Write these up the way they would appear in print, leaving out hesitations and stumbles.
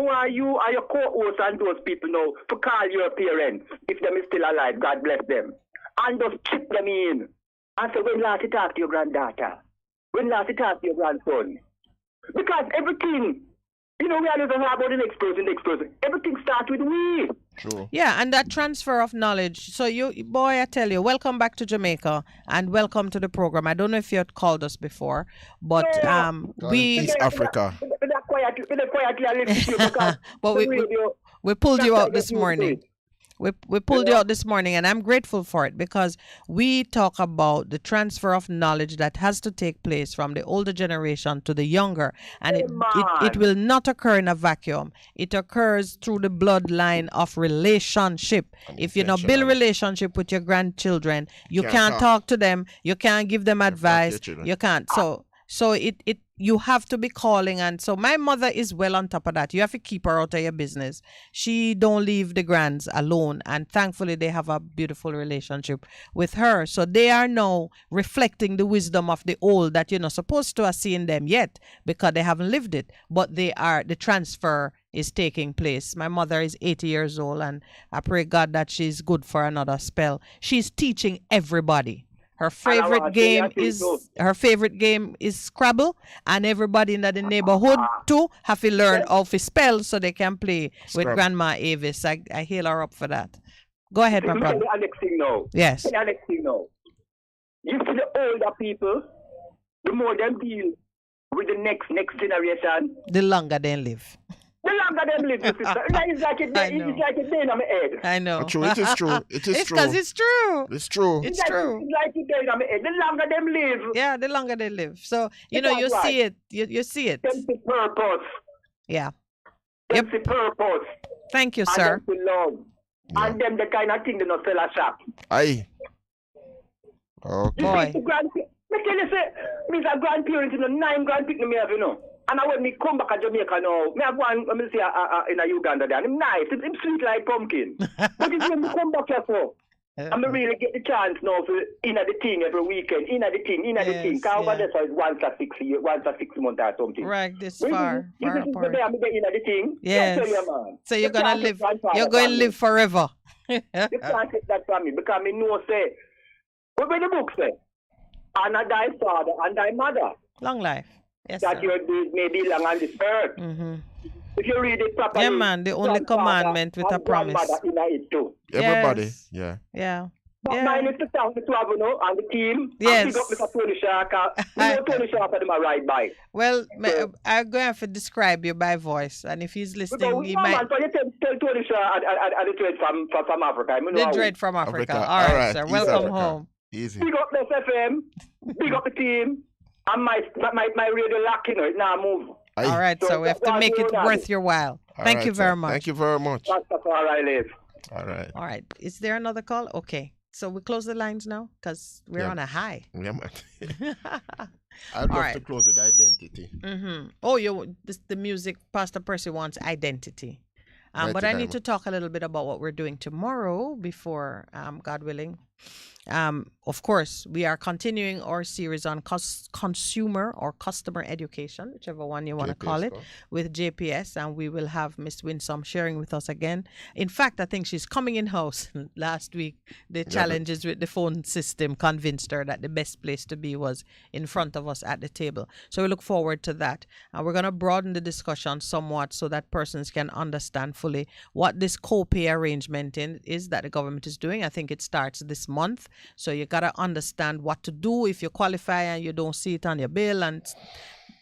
want you and your co-hosts and those people now to call your parents, if them is still alive, God bless them, and just chip them in. And say, when last you talk to your granddaughter? When last you talk to your grandson? Because everything, we always talk about the next person. Everything starts with we. True. Yeah, and that transfer of knowledge. So I tell you, welcome back to Jamaica and welcome to the program. I don't know if you had called us before, but East Africa. But we pulled you out this morning. We pulled you out this morning, and I'm grateful for it, because we talk about the transfer of knowledge that has to take place from the older generation to the younger, and it will not occur in a vacuum. It occurs through the bloodline of relationship. If you don't build relationship with your grandchildren, you can't talk to them, you can't give them advice, you can't. So you have to be calling. And so my mother is well on top of that. You have to keep her out of your business. She don't leave the grands alone. And thankfully, they have a beautiful relationship with her. So they are now reflecting the wisdom of the old that you're not supposed to have seen them yet, because they haven't lived it. But the transfer is taking place. My mother is 80 years old, and I pray God that she's good for another spell. She's teaching everybody. Her favorite game is Scrabble, and everybody in the neighborhood too have to learn how to spell so they can play with Grandma Avis. I hail her up for that. Go ahead, my brother. Yes. You see the older people, the more them deal with the next generation, the longer they live. The longer them live, sister. It's like a day in my head. I know. True. It is true. It's because it's true. It's true. It's true. It's like a day in my head. The longer them live. Yeah, the longer they live. So, you see it. You see it. That's the purpose. Yeah. That's the purpose. Thank you, sir. And that's the love. Yeah. And them the kind of thing they not sell a shop. Aye. Okay. Boy. Me tell you, say, me a grandparent, 9 grandparents me have, And when me come back to Jamaica now, me have one, let me say, in Uganda there. I'm nice. It's sweet like pumpkin. But it's when me come back here for, and me really get the chance now to inna the thing every weekend, inna the thing. Because over there, so it's once a 6 months or something. Right, this far apart. I'm getting inna the thing. Yes. Tell you, man. So you're gonna live. You're going to live forever. You can't take that from me, because me know say, what the book say? And thy father and thy mother. Long life. Yes, that sir. your days may be long on this earth. Mm-hmm. If you read it properly. Yeah, man, the only commandment with a promise. In it too. Everybody, yes. Yeah. But mine is to thank the 12, and the team. Yes. And pick up Mr. Tony Shark. Tony Shark and them a ride by. Well, so, I'm going to have to describe you by voice, and if he's listening, he might. So you tell Tony Shark and the trade from Africa. The trade from Africa. All right, sir. Welcome home. Easy. Big up Bess FM. Big up the team. And my radio lock, it now move. All right, so we have to make it worth your while. Thank you very much. Thank you very much. That's all I live. All right. All right. Is there another call? Okay. So we close the lines now because we're on a high. Yeah, man. I'd love to close with identity. Mm-hmm. Oh, the music, Pastor Percy wants identity. But I need to talk a little bit about what we're doing tomorrow before, God willing. Of course, we are continuing our series on consumer or customer education, whichever one you want to call it, with JPS, and we will have Miss Winsome sharing with us again. In fact, I think she's coming in-house. Last week, the challenges with the phone system convinced her that the best place to be was in front of us at the table. So we look forward to that. And we're going to broaden the discussion somewhat so that persons can understand fully what this co-pay arrangement is that the government is doing. I think it starts this month. So you got to understand what to do if you qualify and you don't see it on your bill and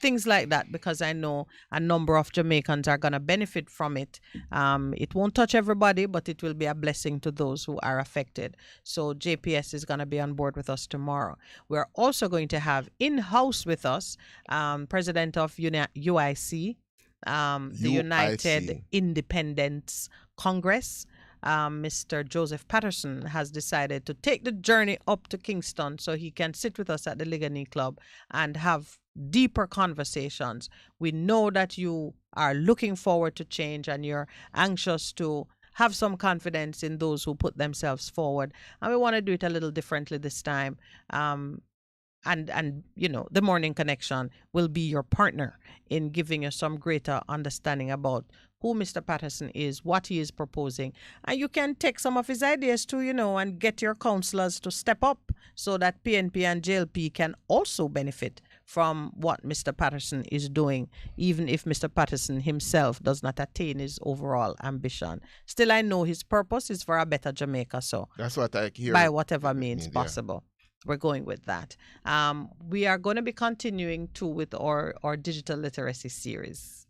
things like that, because I know a number of Jamaicans are going to benefit from it. It won't touch everybody, but it will be a blessing to those who are affected. So JPS is going to be on board with us tomorrow. We're also going to have in-house with us President of UIC, the United Independence Congress. Mr. Joseph Patterson has decided to take the journey up to Kingston so he can sit with us at the Ligani Club and have deeper conversations. We know that you are looking forward to change and you're anxious to have some confidence in those who put themselves forward. And we want to do it a little differently this time. and you know, the Morning Connection will be your partner in giving you some greater understanding about who Mr. Patterson is, what he is proposing. And you can take some of his ideas too, you know, and get your counselors to step up so that PNP and JLP can also benefit from what Mr. Patterson is doing, even if Mr. Patterson himself does not attain his overall ambition. Still, I know his purpose is for a better Jamaica, so that's what I hear. By whatever means possible. We're going with that. We are going to be continuing too with our digital literacy series.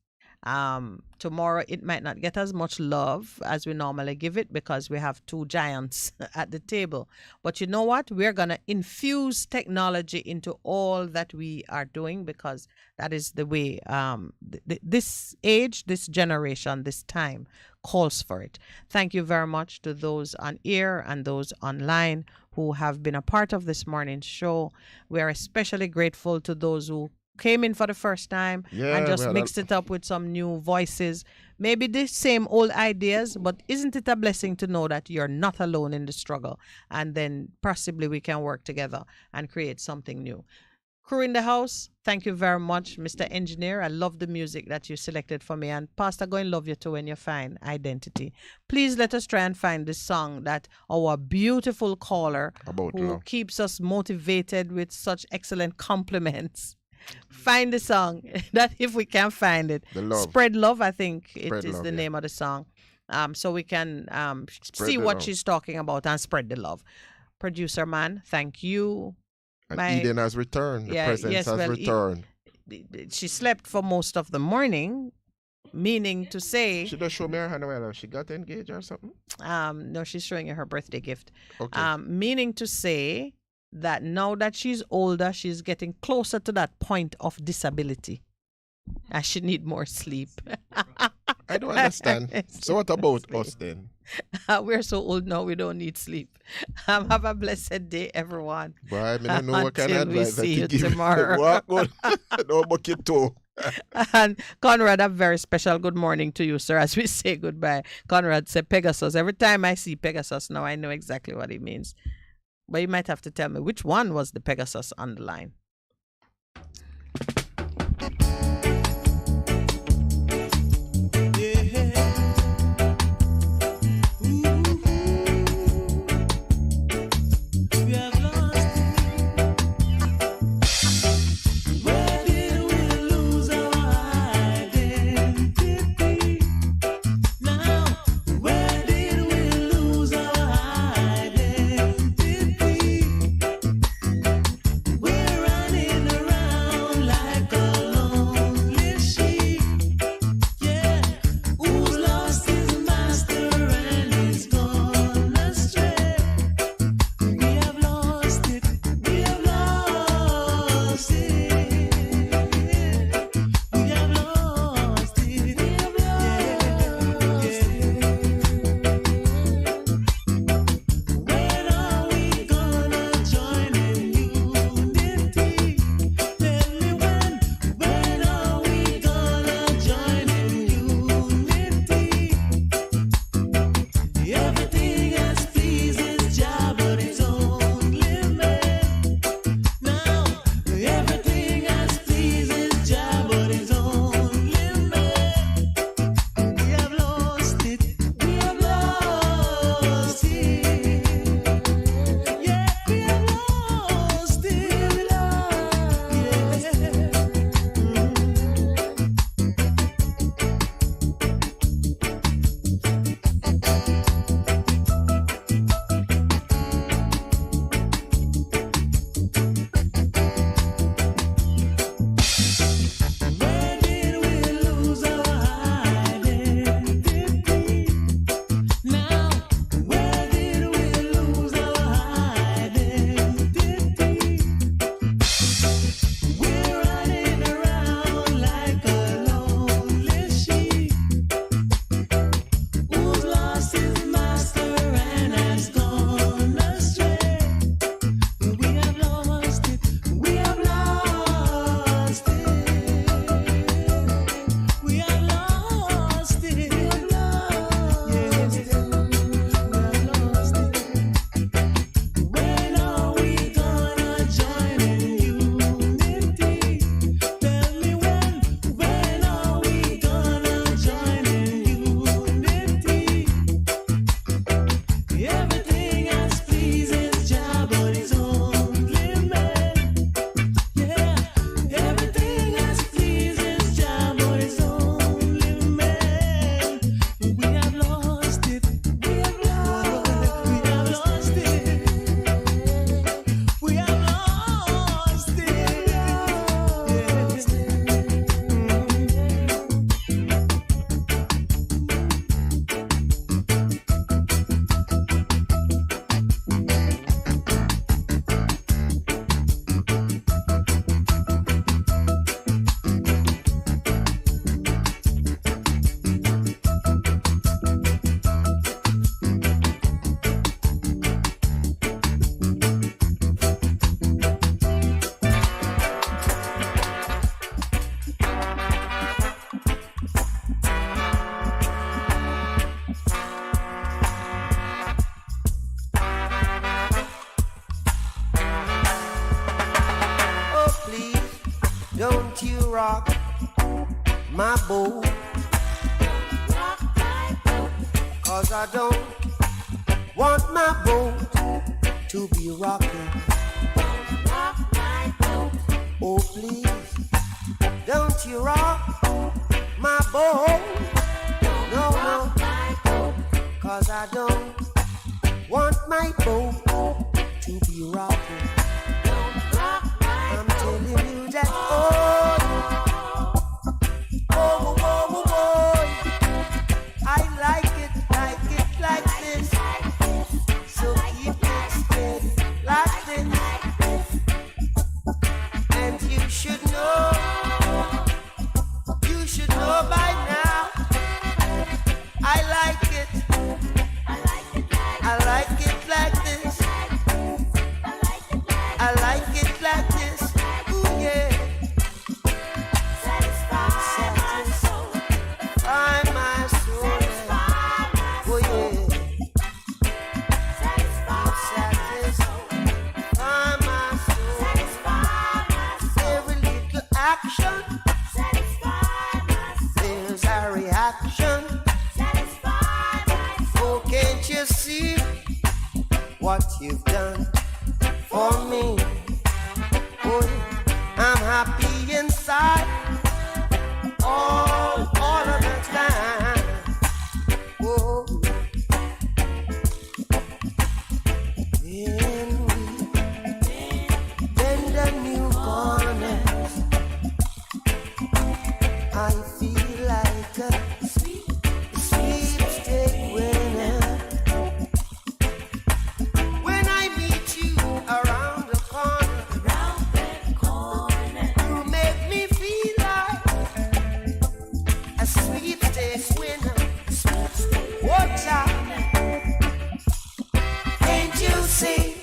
Tomorrow it might not get as much love as we normally give it because we have two giants at the table. But you know what? We're going to infuse technology into all that we are doing because that is the way this age, this generation, this time calls for it. Thank you very much to those on air and those online who have been a part of this morning's show. We are especially grateful to those who came in for the first time and just mixed it up with some new voices. Maybe the same old ideas, but isn't it a blessing to know that you're not alone in the struggle? And then possibly we can work together and create something new. Crew in the house, thank you very much, Mr. Engineer. I love the music that you selected for me. And Pastor, going to love you too when you find Identity. Please let us try and find this song that our beautiful caller who keeps us motivated with such excellent compliments. Find the song that if we can find it. Spread Love, I think it is the name of the song. So we can see what she's talking about and spread the love. Producer man, thank you. And Eden has returned. The presence has returned. She slept for most of the morning, meaning to say... She does show me her hand well. She got engaged or something? No, she's showing you her birthday gift. Okay. Meaning to say that now that she's older, she's getting closer to that point of disability. And she need more sleep. I don't understand. So what about us then? We're so old now, we don't need sleep. Have a blessed day, everyone. Boy, I don't know what kind of advice see you give. tomorrow. No bucket too. And Conrad, a very special good morning to you, sir, as we say goodbye. Conrad said Pegasus. Every time I see Pegasus now, I know exactly what it means. But you might have to tell me which one was the Pegasus on the line. Like boat. Cause I don't want my boat to be rocking. Oh please, don't you rock my boat. No, no, cause I don't want my boat to be rocking. I'm telling you that, oh, I like it like this. So keep it steady like this. And you should know by now. I like it like this. I like it like this. Ooh yeah. Satisfy my soul. Oh yeah. Satisfy my soul. Every little action. There's a reaction. Oh, can't you see what you've done for me? Oh, I'm happy inside all of the time. Oh, when we bend the new corners, I feel like a sweepstake winner. When I meet you around the corner, you make me feel like a sweepstakes winner. Watch out, can't you see?